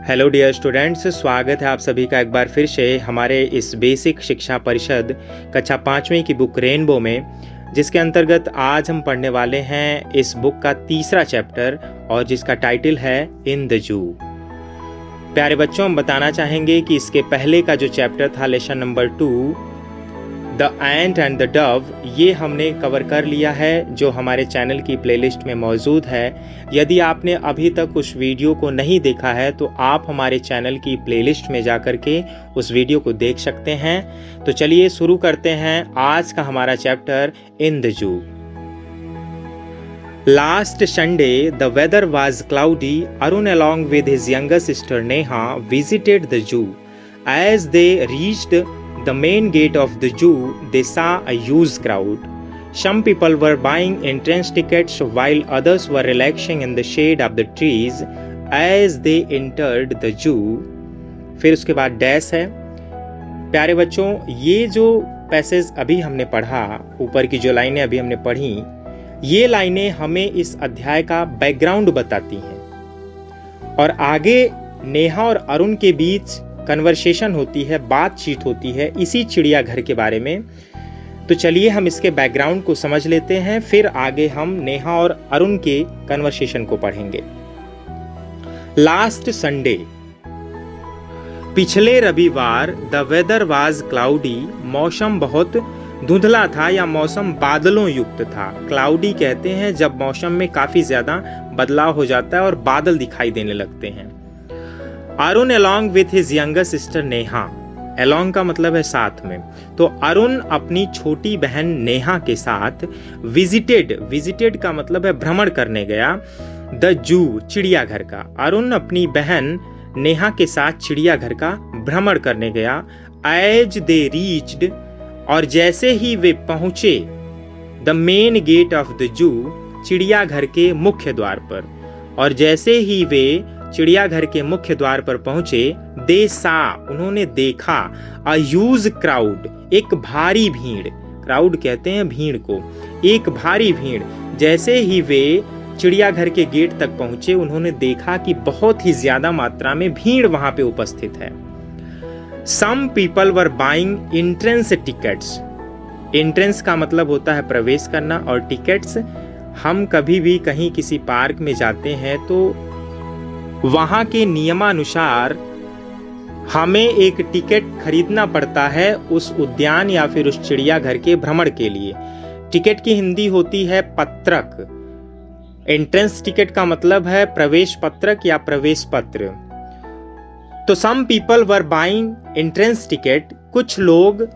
Hello dear students, स्वागत है आप सभी का एक बार फिर से हमारे इस बेसिक शिक्षा परिषद कक्षा 5वीं की बुक रेनबो में, जिसके अंतर्गत आज हम पढ़ने वाले हैं इस बुक का तीसरा चैप्टर और जिसका टाइटल है इन द जू। प्यारे बच्चों, हम बताना चाहेंगे कि इसके पहले का जो चैप्टर था lesson number 2 the ant and the Dove, ये हमने कवर कर लिया है जो हमारे चैनल की प्लेलिस्ट में मौजूद है। यदि आपने अभी तक उस वीडियो को नहीं देखा है तो आप हमारे चैनल की प्लेलिस्ट में जाकर के उस वीडियो को देख सकते हैं। तो चलिए शुरू करते हैं आज का हमारा chapter in the zoo. Last Sunday, the weather was cloudy. Arun, along with his younger sister Neha, visited the zoo. As they reached the main gate of the zoo, they saw a huge crowd. Some people were buying entrance tickets while others were relaxing in the shade of the trees as they entered the zoo. फिर उसके बाद dash है। प्यारे बच्चों, ये जो passage अभी हमने पढ़ा, ऊपर की जो लाइनें अभी हमने पढ़ी, ये लाइनें हमें इस अध्याय का बैकग्राउंड बताती हैं और आगे नेहा और अरुण के बीच कन्वर्सेशन होती है, बातचीत होती है इसी चिड़ियाघर के बारे में। तो चलिए हम इसके बैकग्राउंड को समझ लेते हैं, फिर आगे हम नेहा और अरुण के कन्वर्सेशन को पढ़ेंगे। लास्ट संडे, पिछले रविवार, द वेदर वाज क्लाउडी, मौसम बहुत धुंधला था या मौसम बादलों युक्त था। क्लाउडी कहते हैं जब मौसम में काफी ज्यादा बदलाव हो जाता है और बादल दिखाई देने लगते हैं। Arun along with his younger sister Neha, along का मतलब है साथ में, तो अरुण अपनी छोटी बहन नेहा के साथ विजिटेड का मतलब है भ्रमण करने गया, द जू, चिड़ियाघर का। अरुण अपनी बहन नेहा के साथ चिड़ियाघर का भ्रमण करने गया। एज दे रीच्ड, और जैसे ही वे पहुंचे, the main gate of the zoo, चिड़ियाघर के मुख्य द्वार पर, और जैसे ही वे चिड़ियाघर के मुख्य द्वार पर पहुंचे, दे सा, उन्होंने देखा, अ ह्यूज क्राउड, एक भारी भीड़, क्राउड कहते हैं भीड़ को, एक भारी भीड़। जैसे ही वे चिड़ियाघर के गेट तक पहुंचे, उन्होंने देखा कि बहुत ही ज्यादा मात्रा में भीड़ वहां पे उपस्थित है। Some people were buying entrance tickets. Entrance का मतलब होता है प्रवेश करना, और टिकट्स, हम कभी भी कहीं किसी पार्क में जाते हैं तो वहां के नियमानुसार हमें एक टिकट खरीदना पड़ता है उस उद्यान या फिर उस चिड़ियाघर के भ्रमण के लिए। टिकट की हिंदी होती है पत्रक। एंट्रेंस टिकट का मतलब है प्रवेश पत्रक या प्रवेश पत्र। तो some people were buying entrance ticket, कुछ लोग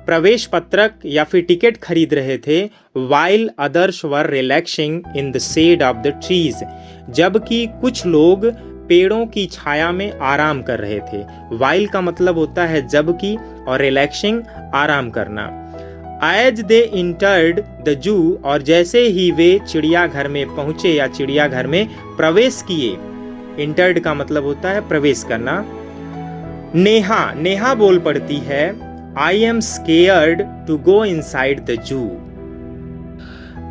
प्रवेश पत्रक या फिर टिकट खरीद रहे थे, while others were relaxing in the shade of the trees, जबकि कुछ लोग पेड़ों की छाया में आराम कर रहे थे। वाइल का मतलब होता है जबकि, और रिलैक्सिंग आराम करना। As they entered the zoo, और जैसे ही वे चिड़ियाघर में पहुंचे या चिड़ियाघर में प्रवेश किए, इंटर्ड का मतलब होता है प्रवेश करना। नेहा बोल पड़ती है, I am scared to go inside the zoo,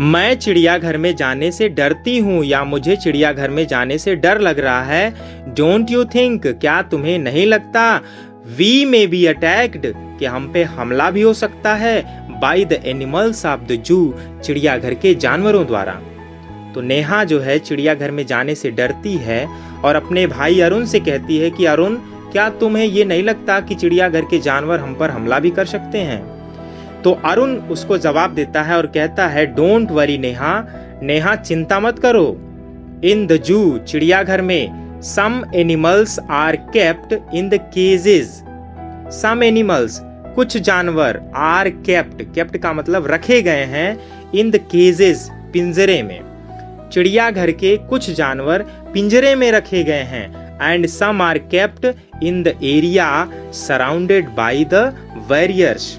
मैं चिड़ियाघर में जाने से डरती हूँ या मुझे चिड़ियाघर में जाने से डर लग रहा है। डोंट यू थिंक, क्या तुम्हें नहीं लगता, वी मे बी अटैक्ड, कि हम पे हमला भी हो सकता है, by the animals of the zoo, चिड़ियाघर के जानवरों द्वारा। तो नेहा जो है चिड़ियाघर में जाने से डरती है और अपने भाई अरुण से कहती है कि अरुण, क्या तुम्हें ये नहीं लगता कि चिड़ियाघर के जानवर हम पर हमला भी कर सकते हैं। तो अरुण उसको जवाब देता है और कहता है, डोंट वरी नेहा, चिंता मत करो। इन द जू, चिड़ियाघर में, some animals are kept in the cages, some animals, कुछ जानवर, आर केप्ट का मतलब रखे गए हैं, इन द केजेस, पिंजरे में। चिड़ियाघर के कुछ जानवर पिंजरे में रखे गए हैं, and some are kept in the area surrounded by the barriers,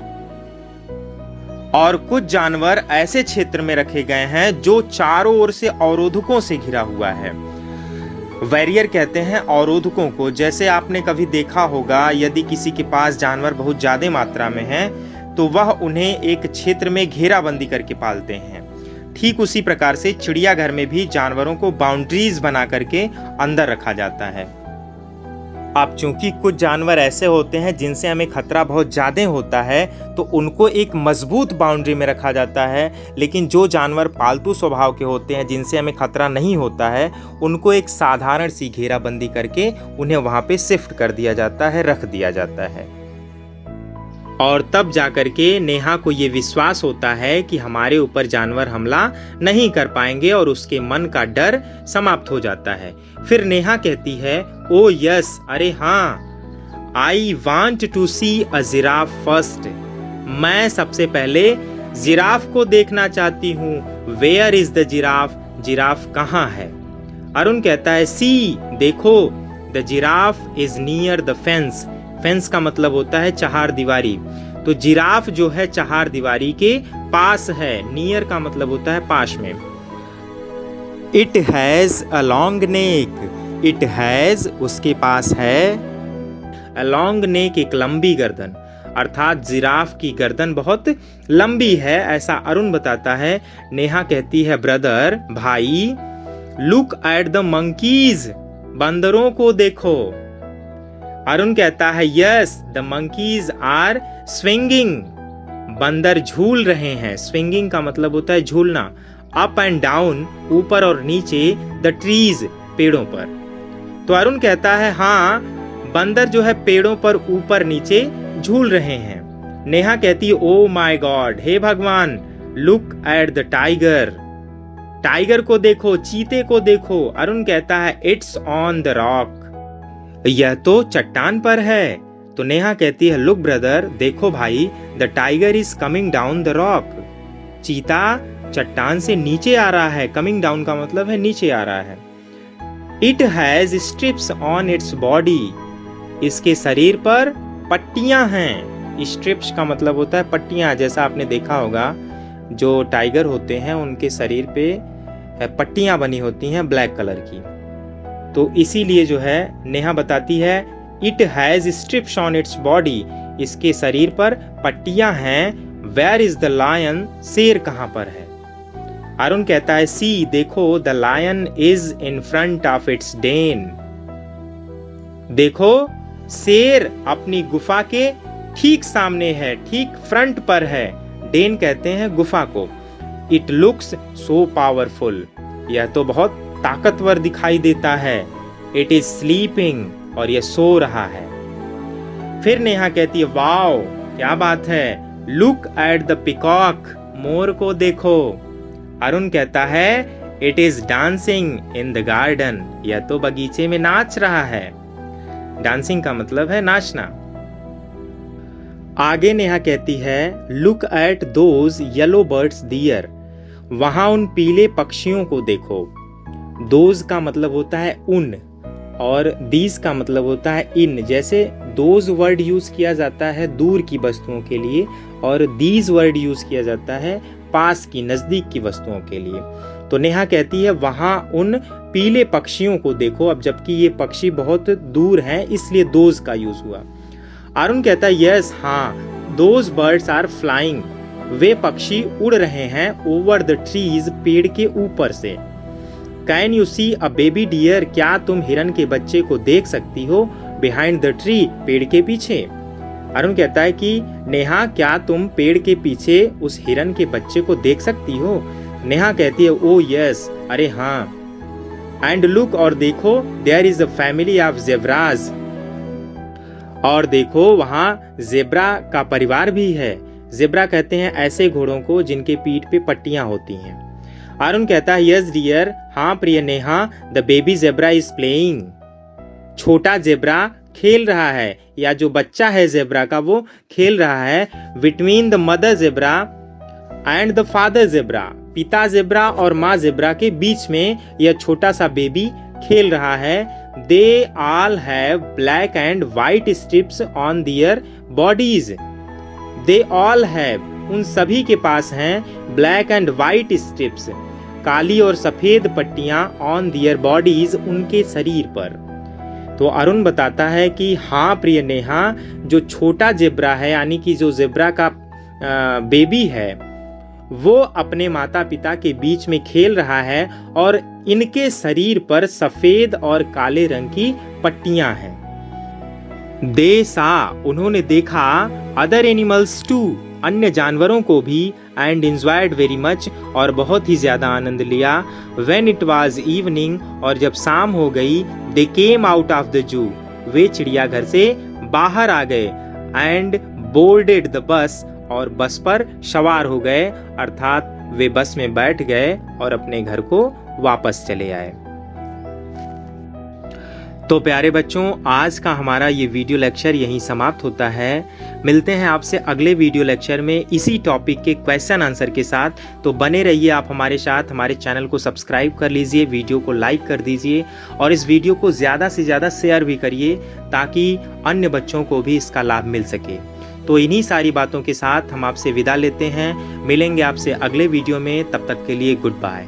और कुछ जानवर ऐसे क्षेत्र में रखे गए हैं जो चारों ओर से अवरोधकों से घिरा हुआ है। वैरियर कहते हैं अवरोधकों को। जैसे आपने कभी देखा होगा, यदि किसी के पास जानवर बहुत ज्यादा मात्रा में है तो वह उन्हें एक क्षेत्र में घेराबंदी करके पालते हैं। ठीक उसी प्रकार से चिड़ियाघर में भी जानवरों को बाउंड्रीज बना करके अंदर रखा जाता है। अब चूंकि कुछ जानवर ऐसे होते हैं जिनसे हमें खतरा बहुत ज़्यादा होता है, तो उनको एक मजबूत बाउंड्री में रखा जाता है, लेकिन जो जानवर पालतू स्वभाव के होते हैं जिनसे हमें खतरा नहीं होता है, उनको एक साधारण सी घेराबंदी करके उन्हें वहाँ पे शिफ्ट कर दिया जाता है, रख दिया जाता है। और तब जाकर के नेहा को ये विश्वास होता है कि हमारे ऊपर जानवर हमला नहीं कर पाएंगे और उसके मन का डर समाप्त हो जाता है। फिर नेहा कहती है, ओ यस, अरे हाँ, I want to see a giraffe first. मैं सबसे पहले जिराफ को देखना चाहती हूँ। Where is the giraffe? Giraffe कहाँ है? अरुण कहता है, सी, देखो, the giraffe is near the fence. Fence का मतलब होता है चहार दीवारी। तो जिराफ जो है चहार दीवारी के पास है। नियर का मतलब होता है पास में। It has a long neck. It has, उसके पास है, अ लॉन्ग नेक, एक लंबी गर्दन, अर्थात जिराफ की गर्दन बहुत लंबी है, ऐसा अरुण बताता है। नेहा कहती है, ब्रदर, भाई, लुक एट द मंकीज, बंदरों को देखो। अरुण कहता है, yes, the monkeys are swinging. बंदर झूल रहे हैं। स्विंगिंग का मतलब होता है झूलना। अप एंड डाउन, ऊपर और नीचे, द ट्रीज, पेड़ों पर। तो अरुण कहता है, हाँ, बंदर जो है पेड़ों पर ऊपर नीचे झूल रहे हैं। नेहा कहती है, ओ माय गॉड, हे भगवान, look at the tiger. Tiger को देखो, चीते को देखो। अरुण कहता है, इट्स ऑन द रॉक। यह तो चट्टान पर है। तो नेहा कहती है, लुक ब्रदर, देखो भाई, the tiger is coming down the rock. चीता चट्टान से नीचे आ रहा है। कमिंग डाउन का मतलब है नीचे आ रहा है। It has stripes on its body. इसके शरीर पर पट्टियां हैं। स्ट्रिप्स का मतलब होता है पट्टियां। जैसा आपने देखा होगा, जो टाइगर होते हैं उनके शरीर पे पट्टियां बनी होती हैं ब्लैक कलर की। तो इसीलिए जो है नेहा बताती है, it has stripes on its body. इसके शरीर पर पट्टियां हैं। Where is the lion? शेर कहां पर है? अरुण कहता है, सी, देखो, the lion is in front of its den. देखो, शेर अपनी गुफा के ठीक सामने है, ठीक फ्रंट पर है। डेन कहते हैं गुफा को। It looks so powerful. यह तो बहुत ताकतवर दिखाई देता है। इट इज स्लीपिंग, और यह सो रहा है। फिर नेहा कहती है, वाओ, क्या बात है, लुक एट द पिकॉक, मोर को देखो। अरुण कहता है, it is dancing in the garden. यह तो बगीचे में नाच रहा है। डांसिंग का मतलब है नाचना। आगे नेहा कहती है, look at those yellow birds dear. वहां उन पीले पक्षियों को देखो। दोज का मतलब होता है उन, और दीज का मतलब होता है इन। जैसे दोज वर्ड यूज किया जाता है दूर की वस्तुओं के लिए, और दीज वर्ड यूज किया जाता है पास की, नजदीक की वस्तुओं के लिए। तो नेहा कहती है, वहां उन पीले पक्षियों को देखो। अब जबकि ये पक्षी बहुत दूर हैं, इसलिए दोज का यूज हुआ। अरुण कहता है, यस, हाँ, दोज बर्ड्स आर फ्लाइंग। वे पक्षी उड़ रहे हैं ओवर द ट्रीज, पेड़ के ऊपर से। Can you see a baby deer? क्या तुम हिरन के बच्चे को देख सकती हो? बिहाइंड द ट्री, पेड़ के पीछे। अरुण कहता है कि नेहा, क्या तुम पेड़ के पीछे उस हिरन के बच्चे को देख सकती हो? नेहा कहती है, ओ यस, अरे हाँ। एंड लुक, और देखो, there is a family of zebras. और देखो, वहां जेब्रा का परिवार भी है। जेब्रा कहते हैं ऐसे घोड़ों को जिनके पीठ पे पट्टियां होती हैं। अरुण कहता है, यस डियर, हाँ प्रिय Neha, the baby zebra is playing. छोटा जेब्रा खेल रहा है, या जो बच्चा है जेब्रा का वो खेल रहा है। Between the mother zebra and the father zebra, पिता जेब्रा और माँ जेब्रा के बीच में यह छोटा सा बेबी खेल रहा है। They all have black and white stripes on their bodies. They all have, उन सभी के पास हैं ब्लैक एंड व्हाइट स्ट्रिप्स, काली और सफेद पट्टियां, ऑन दियर बॉडीज, उनके शरीर पर। तो अरुण बताता है कि हाँ प्रिय नेहा, जो छोटा जेब्रा है, यानी कि जो जेब्रा का बेबी है, वो अपने माता पिता के बीच में खेल रहा है, और इनके शरीर पर सफेद और काले रंग की पट्टियां हैं। दे सा उन्होंने देखा, अदर एनिमल्स टू अन्य जानवरों को भी, एंड एंजॉयड वेरी मच और बहुत ही ज्यादा आनंद लिया। व्हेन इट वाज इवनिंग और जब शाम हो गई, they came out of the zoo वे चिड़ियाघर से बाहर आ गए, एंड बोर्डेड द बस और बस पर सवार हो गए, अर्थात वे बस में बैठ गए और अपने घर को वापस चले आए। तो प्यारे बच्चों, आज का हमारा ये वीडियो लेक्चर यहीं समाप्त होता है। मिलते हैं आपसे अगले वीडियो लेक्चर में इसी टॉपिक के क्वेश्चन आंसर के साथ। तो बने रहिए आप हमारे साथ, हमारे चैनल को सब्सक्राइब कर लीजिए, वीडियो को लाइक कर दीजिए और इस वीडियो को ज़्यादा से ज़्यादा शेयर भी करिए ताकि अन्य बच्चों को भी इसका लाभ मिल सके। तो इन्हीं सारी बातों के साथ हम आपसे विदा लेते हैं। मिलेंगे आपसे अगले वीडियो में, तब तक के लिए गुड बाय।